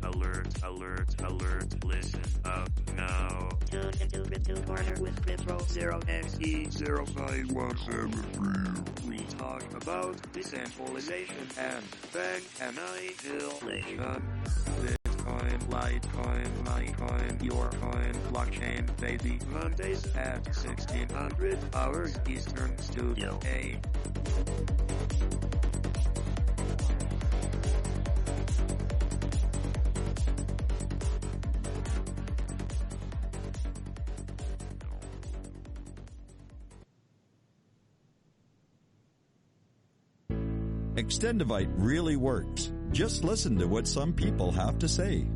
alert, listen up now. Tune into Ritual Corner with Retro 0XE05173. We talk about decentralization and bank annihilation. Bitcoin, Litecoin, Litecoin, your coin, blockchain, baby. Mondays at 1600 hours Eastern, Studio A. Extendivite really works. Just listen to what some people have to say.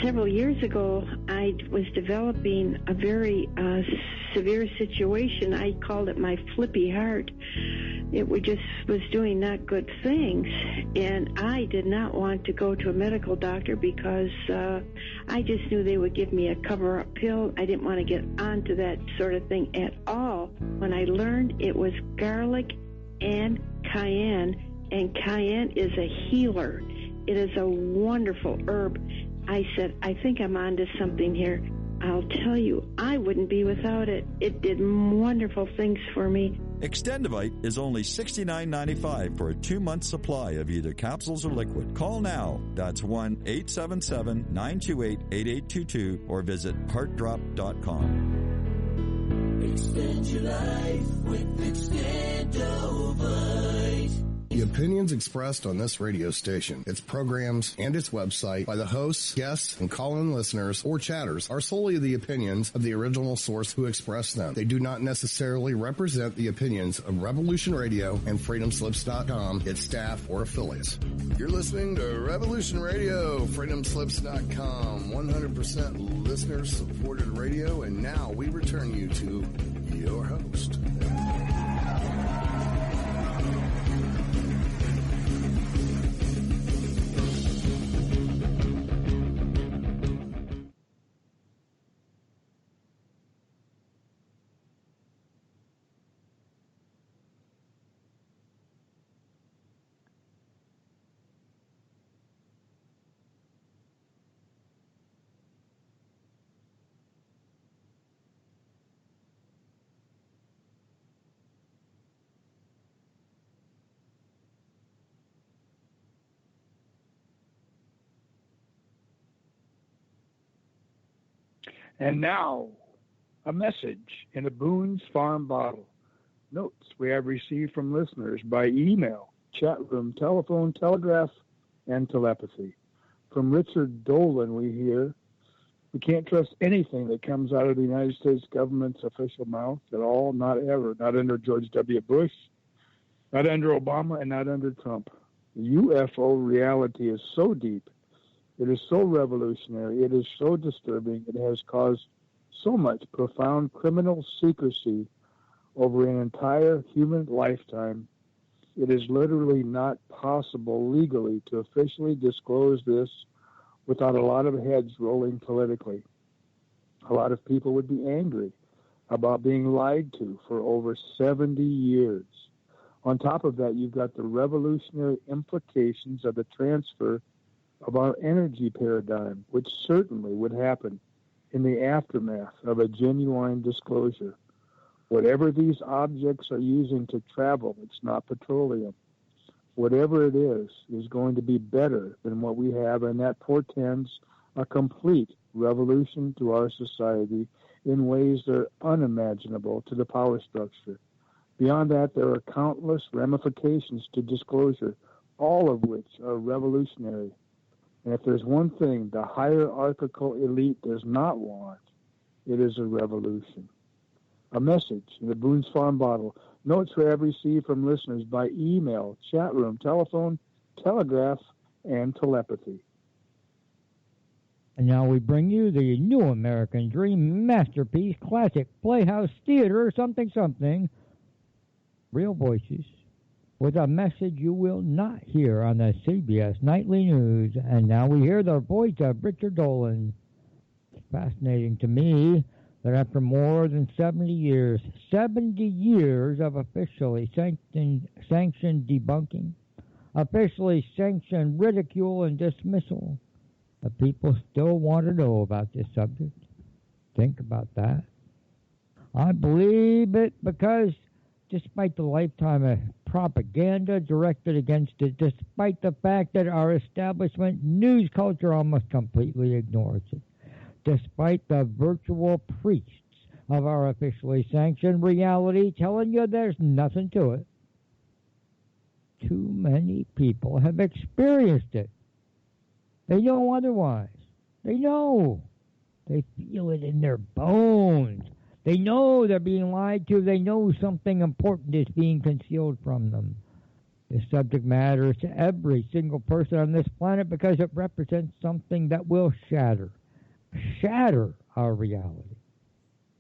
Several years ago, I was developing a very severe situation. I called it my flippy heart. It was doing not good things, and I did not want to go to a medical doctor because I just knew they would give me a cover-up pill. I didn't want to get onto that sort of thing at all. When I learned it was garlic and cayenne is a healer. It is a wonderful herb. I said, I think I'm onto something here. I'll tell you, I wouldn't be without it. It did wonderful things for me. Extendivite is only $69.95 for a 2-month supply of either capsules or liquid. Call now. That's 1-877-928-8822 or visit heartdrop.com. Extend your life with Extendivite. The opinions expressed on this radio station, its programs, and its website by the hosts, guests, and call-in listeners or chatters are solely the opinions of the original source who expressed them. They do not necessarily represent the opinions of Revolution Radio and FreedomSlips.com, its staff, or affiliates. You're listening to Revolution Radio, FreedomSlips.com, 100% listener-supported radio, and now we return you to your host. And now, a message in a Boone's Farm bottle. Notes we have received from listeners by email, chat room, telephone, telegraph, and telepathy. From Richard Dolan we hear, we can't trust anything that comes out of the United States government's official mouth at all, not ever, not under George W. Bush, not under Obama, and not under Trump. The UFO reality is so deep. It is so revolutionary. It is so disturbing. It has caused so much profound criminal secrecy over an entire human lifetime. It is literally not possible legally to officially disclose this without a lot of heads rolling politically. A lot of people would be angry about being lied to for over 70 years. On top of that, you've got the revolutionary implications of the transfer of our energy paradigm, which certainly would happen in the aftermath of a genuine disclosure. Whatever these objects are using to travel, it's not petroleum. Whatever it is going to be better than what we have, and that portends a complete revolution to our society in ways that are unimaginable to the power structure. Beyond that, there are countless ramifications to disclosure, all of which are revolutionary. And if there's one thing the hierarchical elite does not want, it is a revolution. A message in the Boone's Farm bottle. Notes we have received from listeners by email, chat room, telephone, telegraph, and telepathy. And now we bring you the new American Dream Masterpiece Classic Playhouse Theater something. Real voices with a message you will not hear on the CBS Nightly News. And now we hear the voice of Richard Dolan. It's fascinating to me that after more than 70 years of officially sanctioned debunking, officially sanctioned ridicule and dismissal, But people still want to know about this subject. Think about that. I believe it because despite the lifetime of propaganda directed against it, despite the fact that our establishment news culture almost completely ignores it, despite the virtual priests of our officially sanctioned reality telling you there's nothing to it, too many people have experienced it. They know otherwise. They know. They feel it in their bones. They know they're being lied to. They know something important is being concealed from them. This subject matters to every single person on this planet because it represents something that will shatter our reality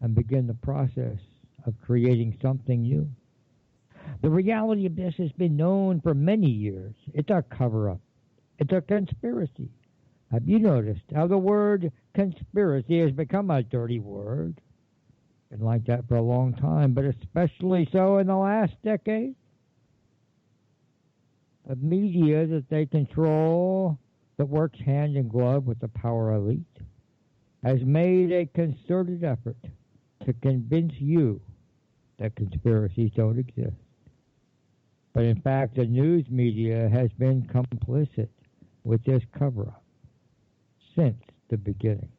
and begin the process of creating something new. The reality of this has been known for many years. It's a cover-up. It's a conspiracy. Have you noticed how the word conspiracy has become a dirty word? Been like that for a long time, but especially so in the last decade. The media that they control, that works hand in glove with the power elite, has made a concerted effort to convince you that conspiracies don't exist. But in fact, the news media has been complicit with this cover-up since the beginning.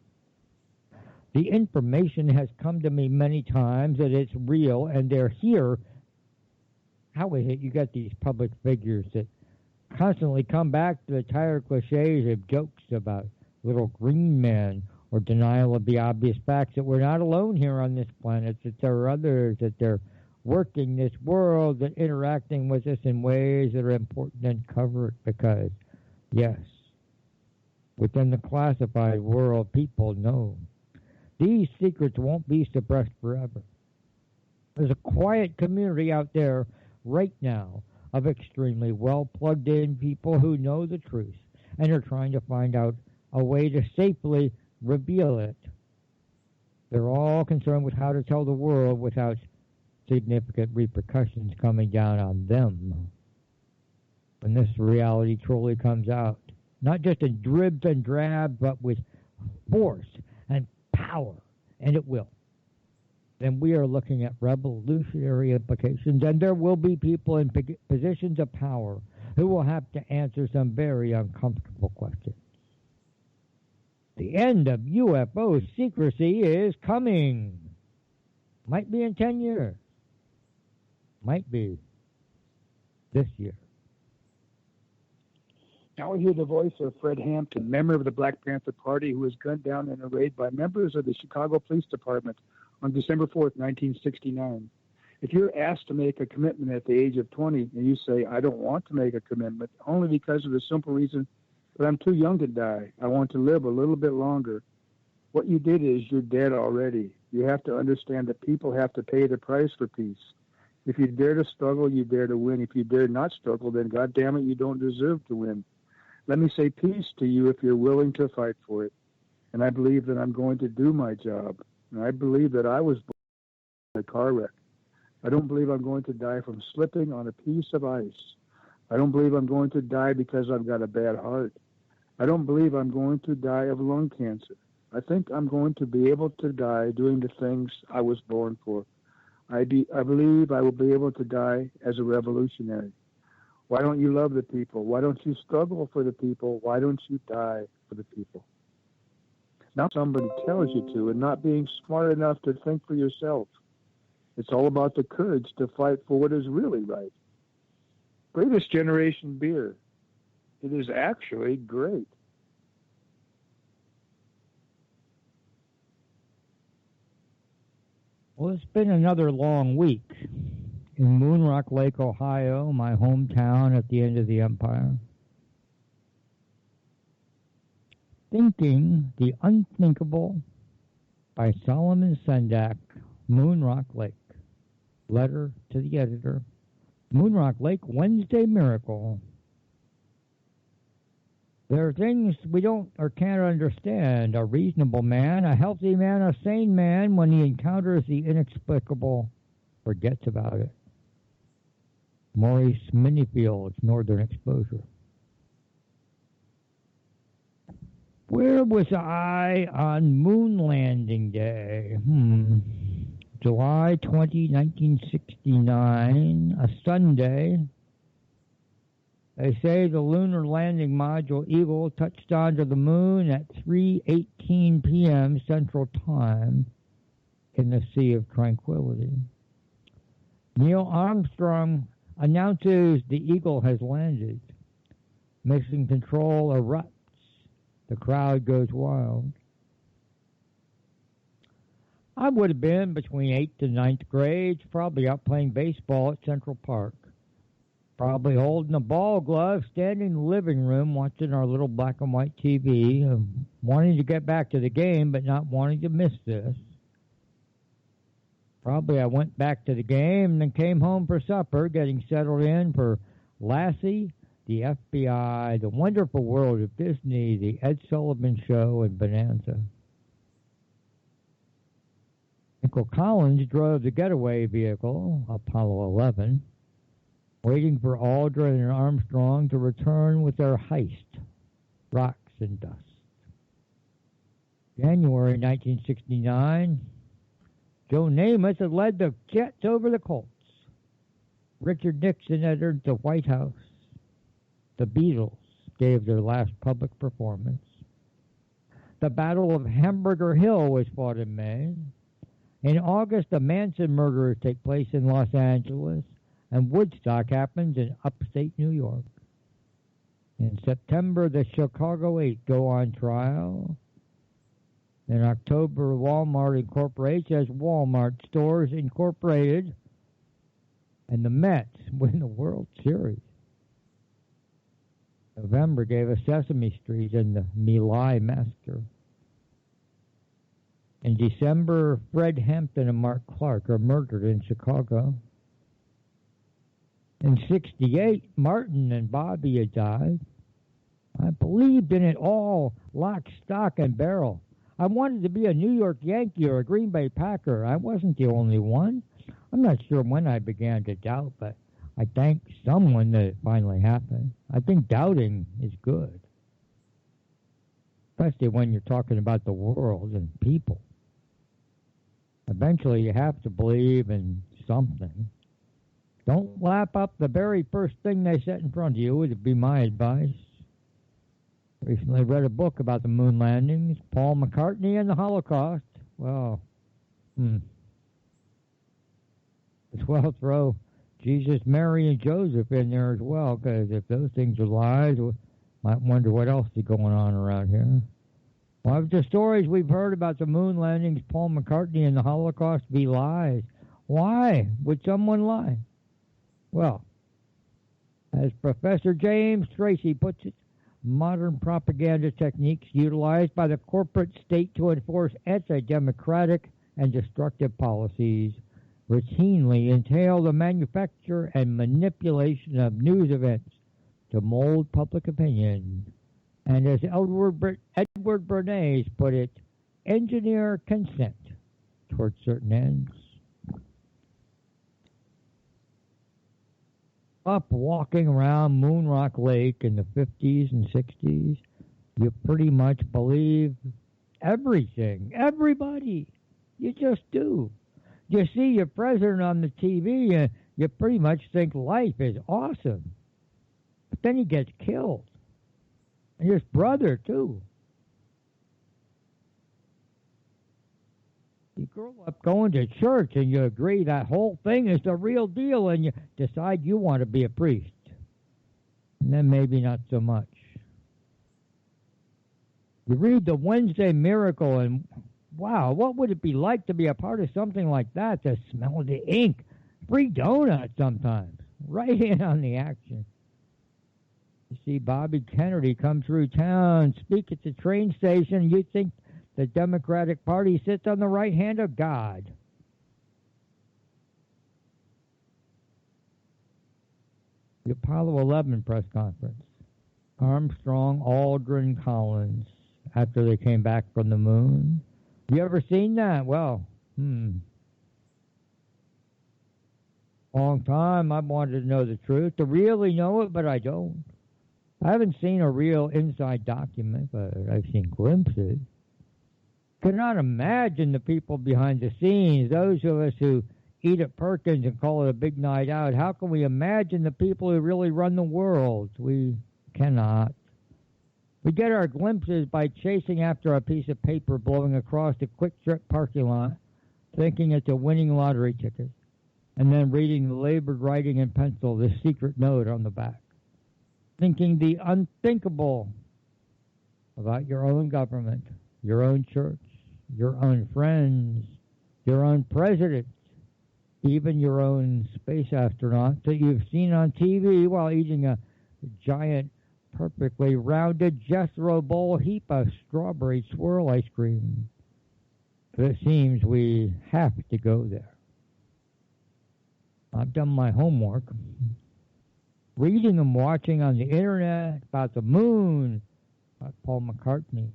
The information has come to me many times that it's real and they're here. How is it you got these public figures that constantly come back to the tired cliches of jokes about little green men or denial of the obvious facts that we're not alone here on this planet, that there are others, that they're working this world, that interacting with us in ways that are important and covered because, yes, within the classified world, people know. These secrets won't be suppressed forever. There's a quiet community out there right now of extremely well plugged in people who know the truth and are trying to find out a way to safely reveal it. They're all concerned with how to tell the world without significant repercussions coming down on them. When this reality truly comes out, not just in dribs and drabs, but with force and power, and it will, then we are looking at revolutionary implications, and there will be people in positions of power who will have to answer some very uncomfortable questions. The end of UFO secrecy is coming. Might be in 10 years. Might be this year. Now we hear the voice of Fred Hampton, member of the Black Panther Party, who was gunned down in a raid by members of the Chicago Police Department on December 4th, 1969. If you're asked to make a commitment at the age of 20 and you say, I don't want to make a commitment, only because of the simple reason that I'm too young to die, I want to live a little bit longer, what you did is you're dead already. You have to understand that people have to pay the price for peace. If you dare to struggle, you dare to win. If you dare not struggle, then God damn it, you don't deserve to win. Let me say peace to you if you're willing to fight for it. And I believe that I'm going to do my job. And I believe that I was born in a car wreck. I don't believe I'm going to die from slipping on a piece of ice. I don't believe I'm going to die because I've got a bad heart. I don't believe I'm going to die of lung cancer. I think I'm going to be able to die doing the things I was born for. I believe I will be able to die as a revolutionary. Why don't you love the people? Why don't you struggle for the people? Why don't you die for the people? Not somebody tells you to, and not being smart enough to think for yourself. It's all about the courage to fight for what is really right. Greatest generation beer. It is actually great. Well, it's been another long week in Moonrock Lake, Ohio, my hometown at the end of the empire. Thinking the Unthinkable by Solomon Sendak, Moonrock Lake. Letter to the editor. Moonrock Lake, Wednesday Miracle. There are things we don't or can't understand. A reasonable man, a healthy man, a sane man, when he encounters the inexplicable, forgets about it. Maurice Minifield's Northern Exposure. Where was I on moon landing day? July 20, 1969, a Sunday. They say the lunar landing module Eagle touched onto the moon at 3:18 p.m. Central Time in the Sea of Tranquility. Neil Armstrong announces the Eagle has landed. Mission Control erupts. The crowd goes wild. I would have been between 8th and 9th grades, probably out playing baseball at Central Park. Probably holding a ball glove, standing in the living room, watching our little black and white TV, wanting to get back to the game, but not wanting to miss this. Probably I went back to the game and then came home for supper, getting settled in for Lassie, the FBI, The Wonderful World of Disney, The Ed Sullivan Show, and Bonanza. Uncle Collins drove the getaway vehicle, Apollo 11, waiting for Aldrin and Armstrong to return with their heist, rocks and dust. January 1969, Joe Namath had led the Jets over the Colts. Richard Nixon entered the White House. The Beatles gave their last public performance. The Battle of Hamburger Hill was fought in May. In August, the Manson murders take place in Los Angeles, and Woodstock happens in upstate New York. In September, the Chicago 8 go on trial. In October, Walmart incorporates as Walmart Stores Incorporated, and the Mets win the World Series. November gave us Sesame Street and the My Lai Massacre. In December, Fred Hampton and Mark Clark are murdered in Chicago. In '68, Martin and Bobby had died. I believed in it all, lock, stock, and barrel. I wanted to be a New York Yankee or a Green Bay Packer. I wasn't the only one. I'm not sure when I began to doubt, but I thank someone that it finally happened. I think doubting is good, especially when you're talking about the world and people. Eventually, you have to believe in something. Don't lap up the very first thing they set in front of you, would be my advice. Recently read a book about the moon landings, Paul McCartney and the Holocaust. Well, as well throw Jesus, Mary, and Joseph in there as well, because if those things are lies, we might wonder what else is going on around here. Well, if the stories we've heard about the moon landings, Paul McCartney, and the Holocaust be lies, why would someone lie? Well, as Professor James Tracy puts it, modern propaganda techniques utilized by the corporate state to enforce anti-democratic and destructive policies routinely entail the manufacture and manipulation of news events to mold public opinion. And as Edward Bernays put it, engineer consent towards certain ends. Up walking around Moonrock Lake in the 50s and 60s, you pretty much believe everything. Everybody. You just do. You see your president on the TV, and you pretty much think life is awesome. But then he gets killed. And his brother, too. You grow up going to church and you agree that whole thing is the real deal, and you decide you want to be a priest. And then maybe not so much. You read the Wednesday Miracle and, wow, what would it be like to be a part of something like that? To smell the ink. Free donuts sometimes. Right in on the action. You see Bobby Kennedy come through town, speak at the train station, you think the Democratic Party sits on the right hand of God. The Apollo 11 press conference. Armstrong, Aldrin, Collins, after they came back from the moon. You ever seen that? Well, long time I've wanted to know the truth, to really know it, but I don't. I haven't seen a real inside document, but I've seen glimpses. Cannot imagine the people behind the scenes, those of us who eat at Perkins and call it a big night out. How can we imagine the people who really run the world? We cannot. We get our glimpses by chasing after a piece of paper blowing across the Quick Trip parking lot, thinking it's a winning lottery ticket, and then reading the labored writing in pencil, the secret note on the back, thinking the unthinkable about your own government, your own church, your own friends, your own president, even your own space astronaut that you've seen on TV while eating a giant, perfectly rounded Jethro bowl heap of strawberry swirl ice cream. But it seems we have to go there. I've done my homework. Reading and watching on the internet about the moon, about Paul McCartney,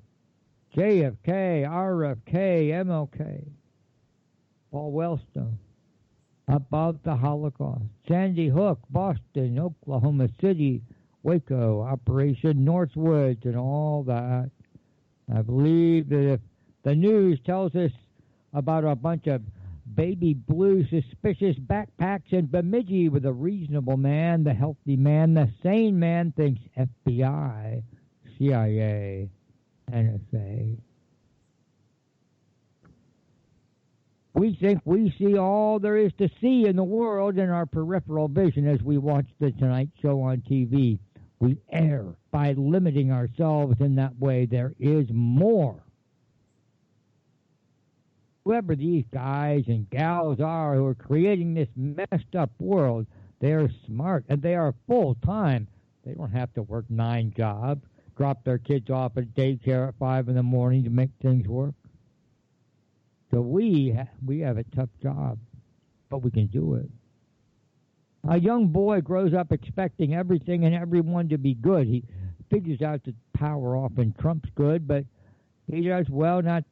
JFK, RFK, MLK, Paul Wellstone, about the Holocaust, Sandy Hook, Boston, Oklahoma City, Waco, Operation Northwoods, and all that. I believe that if the news tells us about a bunch of baby blue suspicious backpacks in Bemidji with a reasonable man, the healthy man, the sane man thinks FBI, CIA, NSA. We think we see all there is to see in the world in our peripheral vision as we watch the Tonight Show on TV. We err by limiting ourselves in that way. There is more. Whoever these guys and gals are who are creating this messed up world, they are smart and they are full-time. They don't have to work 9 jobs, drop their kids off at daycare at 5 in the morning to make things work. So we have a tough job, but we can do it. A young boy grows up expecting everything and everyone to be good. He figures out that power often trumps good, but he does well not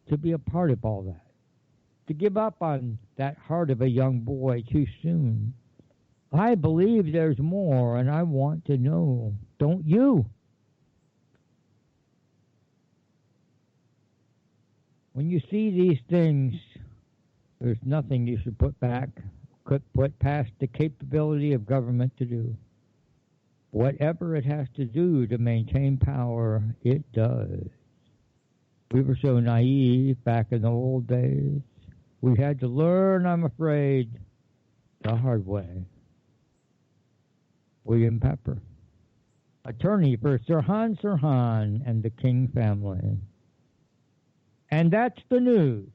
to be a part of all that. To give up on that heart of a young boy too soon. I believe there's more, and I want to know. Don't you? When you see these things, there's nothing you should put past the capability of government to do. Whatever it has to do to maintain power, it does. We were so naive back in the old days. We had to learn, I'm afraid, the hard way. William Pepper, attorney for Sirhan Sirhan and the King family. And that's the news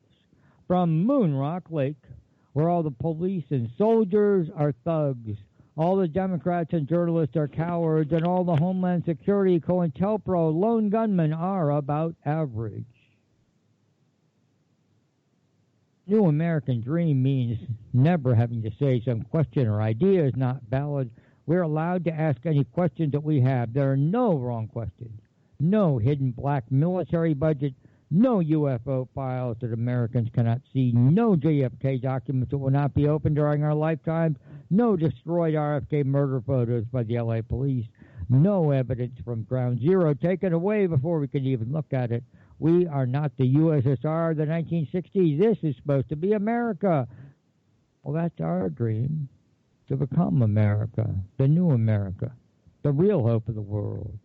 from Moonrock Lake, where all the police and soldiers are thugs, all the Democrats and journalists are cowards, and all the Homeland Security, COINTELPRO, lone gunmen are about average. New American Dream means never having to say some question or idea is not valid. We're allowed to ask any questions that we have. There are no wrong questions, no hidden black military budget, no UFO files that Americans cannot see, no JFK documents that will not be opened during our lifetimes, no destroyed RFK murder photos by the LA police, no evidence from ground zero taken away before we can even look at it. We are not the USSR of the 1960s. This is supposed to be America. Well, that's our dream, to become America, the new America, the real hope of the world.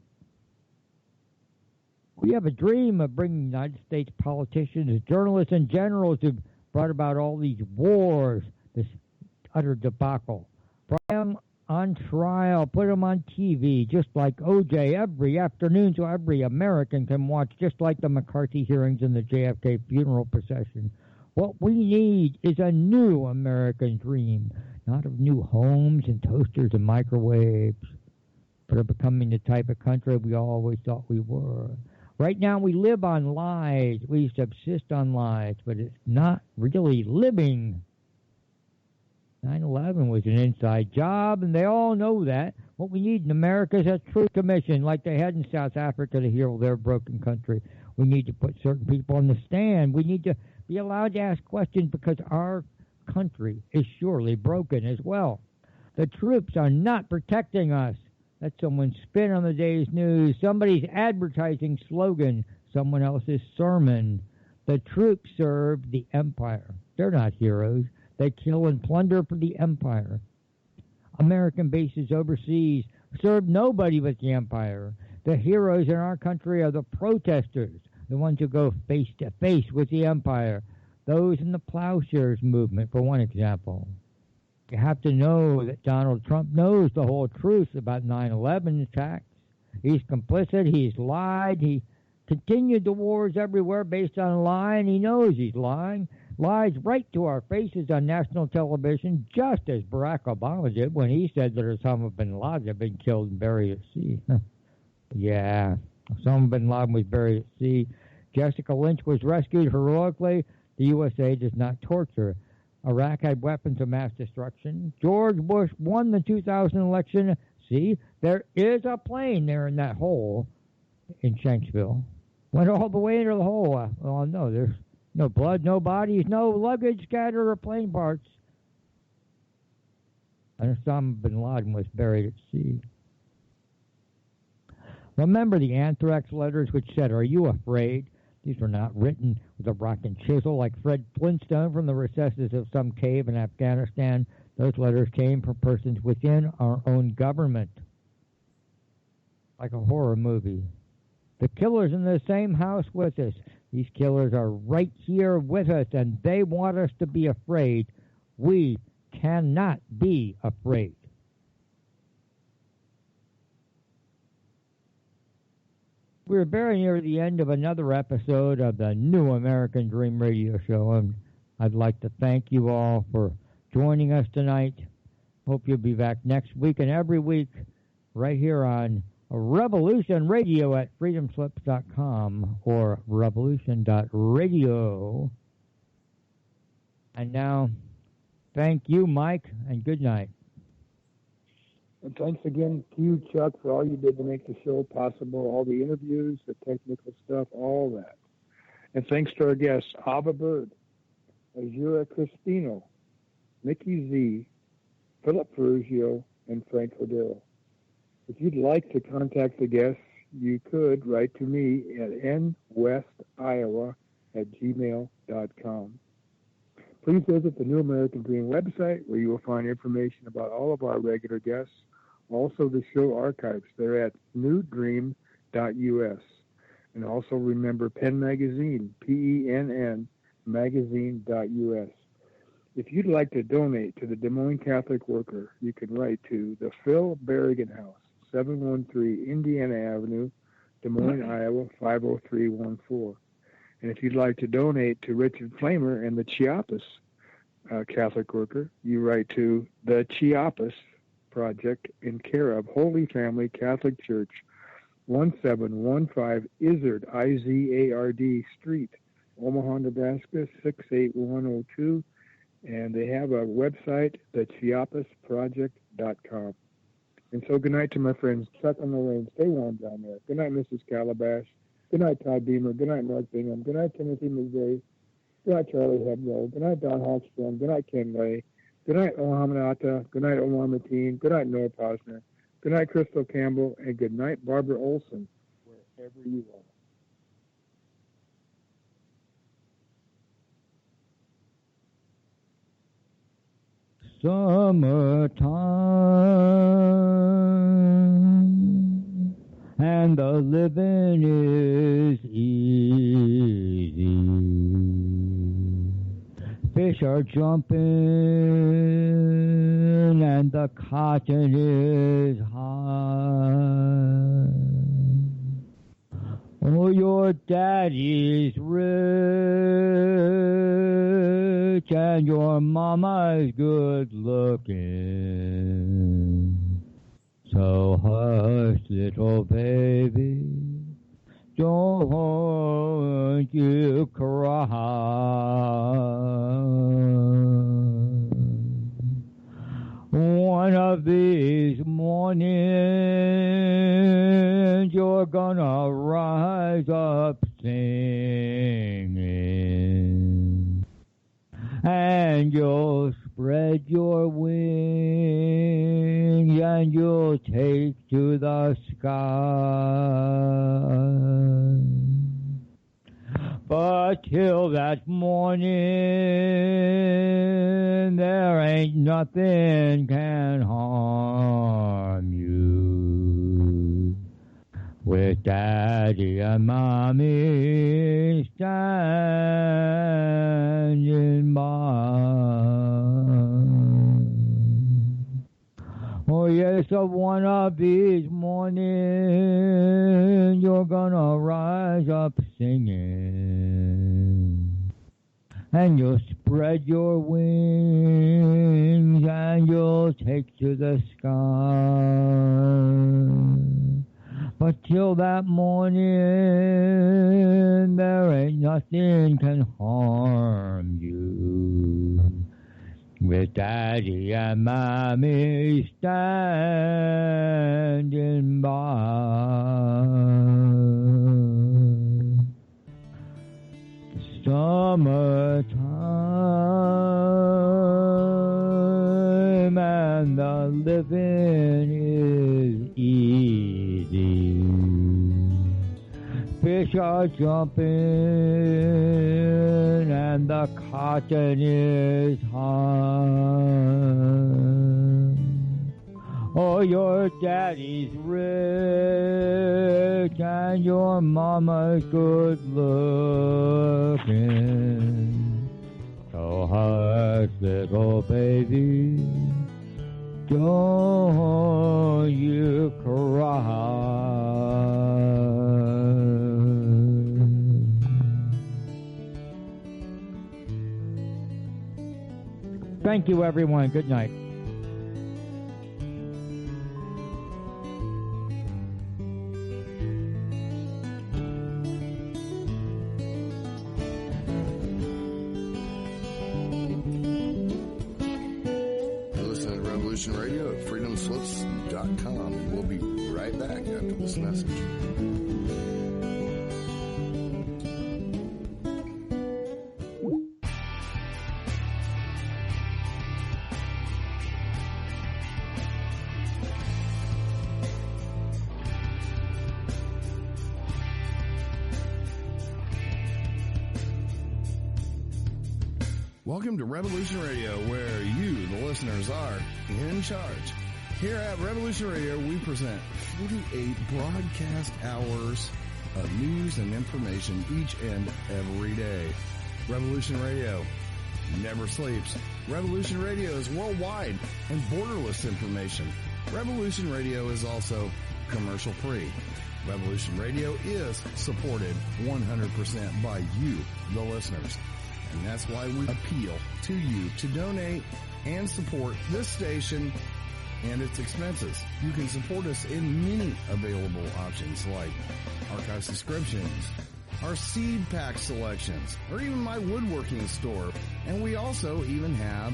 We have a dream of bringing United States politicians, journalists, and generals who've brought about all these wars, this utter debacle. Bring them on trial, put them on TV, just like O.J. every afternoon so every American can watch, just like the McCarthy hearings and the JFK funeral procession. What we need is a new American dream, not of new homes and toasters and microwaves, but of becoming the type of country we always thought we were. Right now we live on lies. We subsist on lies, but it's not really living. 9/11 was an inside job, and they all know that. What we need in America is a truth commission, like they had in South Africa to heal their broken country. We need to put certain people on the stand. We need to be allowed to ask questions because our country is surely broken as well. The troops are not protecting us. That's someone's spin on the day's news, somebody's advertising slogan, someone else's sermon. The troops serve the empire. They're not heroes. They kill and plunder for the empire. American bases overseas serve nobody but the empire. The heroes in our country are the protesters, the ones who go face to face with the empire. Those in the plowshares movement, for one example. You have to know that Donald Trump knows the whole truth about 9/11 attacks. He's complicit. He's lied. He continued the wars everywhere based on lying. He knows he's lying. Lies right to our faces on national television, just as Barack Obama did when he said that Osama bin Laden had been killed and buried at sea. Yeah, Osama bin Laden was buried at sea. Jessica Lynch was rescued heroically. The USA does not torture. Iraq had weapons of mass destruction. George Bush won the 2000 election. See, there is a plane there in that hole in Shanksville. Went all the way into the hole. Oh, no, there's no blood, no bodies, no luggage scattered or plane parts. And Osama bin Laden was buried at sea. Remember the anthrax letters which said, "Are you afraid?" These were not written with a rock and chisel like Fred Flintstone from the recesses of some cave in Afghanistan. Those letters came from persons within our own government. Like a horror movie. The killer's in the same house with us. These killers are right here with us, and they want us to be afraid. We cannot be afraid. We're very near the end of another episode of the New American Dream Radio Show, and I'd like to thank you all for joining us tonight. Hope you'll be back next week and every week right here on Revolution Radio at freedomslips.com or revolution.radio. And now, thank you, Mike, and good night. And thanks again to you, Chuck, for all you did to make the show possible, all the interviews, the technical stuff, all that. And thanks to our guests, Ava Bird, Azura Crispino, Mickey Z, Philip Ferrugio, and Frank Cordero. If you'd like to contact the guests, you could write to me at nwestiowa@gmail.com. Please visit the New American Dream website where you will find information about all of our regular guests. Also, the show archives. They're at newdream.us. And also remember Penn Magazine, PENN, magazine.us. If you'd like to donate to the Des Moines Catholic Worker, you can write to the Phil Berrigan House, 713 Indiana Avenue, Des Moines, Iowa, 50314. And if you'd like to donate to Richard Flamer and the Chiapas Catholic Worker, you write to the Chiapas Project in care of Holy Family Catholic Church, 1715 Izard, Izard Street, Omaha, Nebraska, 68102. And they have a website, thechiapasproject.com. And so good night to my friends Chuck and Lorraine. Stay warm down there. Good night, Mrs. Calabash. Good night, Todd Beamer. Good night, Mark Bingham. Good night, Timothy McVeigh. Good night, Charlie Hebdo. Good night, Don Hawkstrom. Good night, Ken Lay. Good night, Mohammed Atta. Good night, Omar Mateen. Good night, Noah Posner. Good night, Crystal Campbell. And good night, Barbara Olson, wherever you are. Summertime, and the living is easy. Fish are jumping, and the cotton is high. Oh, your daddy's rich, and your mama's good looking. So hush, little baby, don't you cry. One of these mornings you're gonna rise up singing, and you'll spread your wings and you'll take to the sky. But till that morning, there ain't nothing can harm you. With Daddy and Mommy standing by. Oh yes, one of these mornings you're gonna rise up singing, and you'll spread your wings and you'll take to the sky. But till that morning, there ain't nothing can harm you. With Daddy and Mommy standing by. Summertime and the living is easy. Fish are jumping and the cotton is high. Oh, your daddy's rich and your mama's good looking. So hush, little baby, don't you cry. Thank you, everyone. Good night. Listen to Revolution Radio at freedomslips.com, and we'll be right back after this message. Welcome to Revolution Radio, where you, the listeners, are in charge. Here at Revolution Radio, we present 48 broadcast hours of news and information each and every day. Revolution Radio never sleeps. Revolution Radio is worldwide and borderless information. Revolution Radio is also commercial-free. Revolution Radio is supported 100% by you, the listeners. And that's why we appeal to you to donate and support this station and its expenses. You can support us in many available options like archive subscriptions, our seed pack selections, or even my woodworking store. And we also even have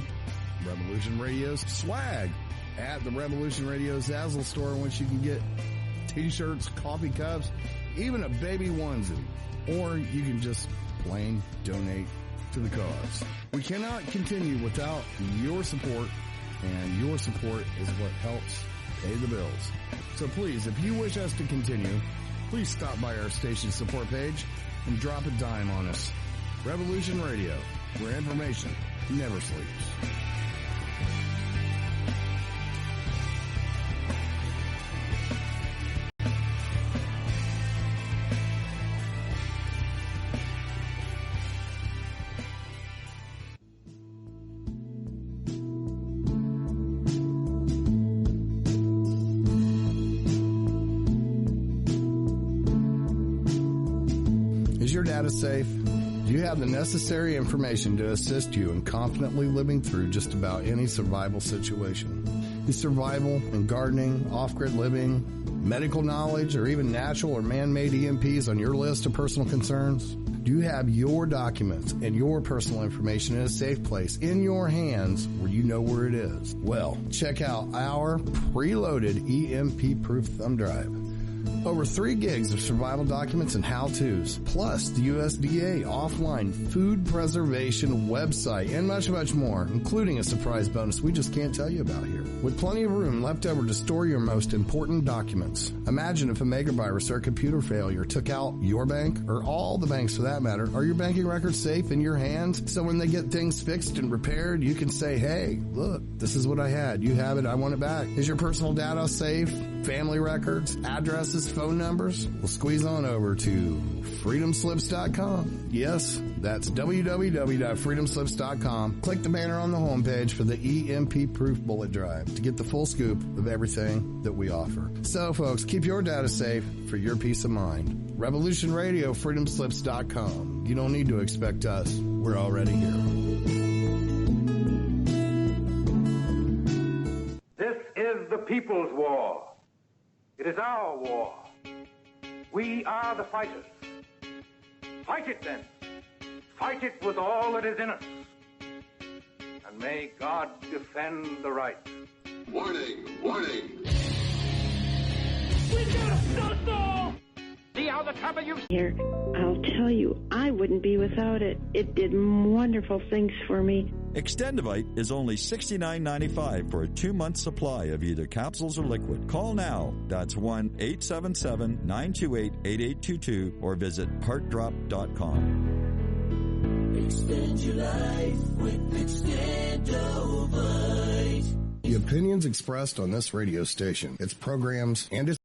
Revolution Radio's swag at the Revolution Radio Zazzle store, which you can get t-shirts, coffee cups, even a baby onesie. Or you can just plain donate to the cause. We cannot continue without your support, and your support is what helps pay the bills. So please, if you wish us to continue, please stop by our station support page and drop a dime on us. Revolution Radio, where information never sleeps. Is your data safe? Do you have the necessary information to assist you in confidently living through just about any survival situation? Is survival and gardening, off-grid living, medical knowledge, or even natural or man-made EMPs on your list of personal concerns? Do you have your documents and your personal information in a safe place in your hands where you know where it is? Well, check out our preloaded EMP-proof thumb drive. Over 3 gigs of survival documents and how-tos, plus the USDA offline food preservation website, and much, much more, including a surprise bonus we just can't tell you about here. With plenty of room left over to store your most important documents. Imagine if a megavirus or a computer failure took out your bank, or all the banks for that matter. Are your banking records safe in your hands? So when they get things fixed and repaired, you can say, hey, look, this is what I had. You have it. I want it back. Is your personal data safe? Family records, addresses, phone numbers? Well, squeeze on over to freedomslips.com. Yes, that's www.freedomslips.com. Click the banner on the homepage for the EMP-proof bullet drive to get the full scoop of everything that we offer. So, folks, keep your data safe for your peace of mind. Revolution Radio, freedomslips.com. You don't need to expect us. We're already here. This is the people's war. It is our war. We are the fighters. Fight it then. Fight it with all that is in us. And may God defend the right. Warning, warning. We got a snowstorm! See how the W... Here, I'll tell you, I wouldn't be without it. It did wonderful things for me. Extendivite is only $69.95 for a 2-month supply of either capsules or liquid. Call now. That's 1-877-928-8822 or visit heartdrop.com. Extend your life with Extendivite. The opinions expressed on this radio station, its programs, and its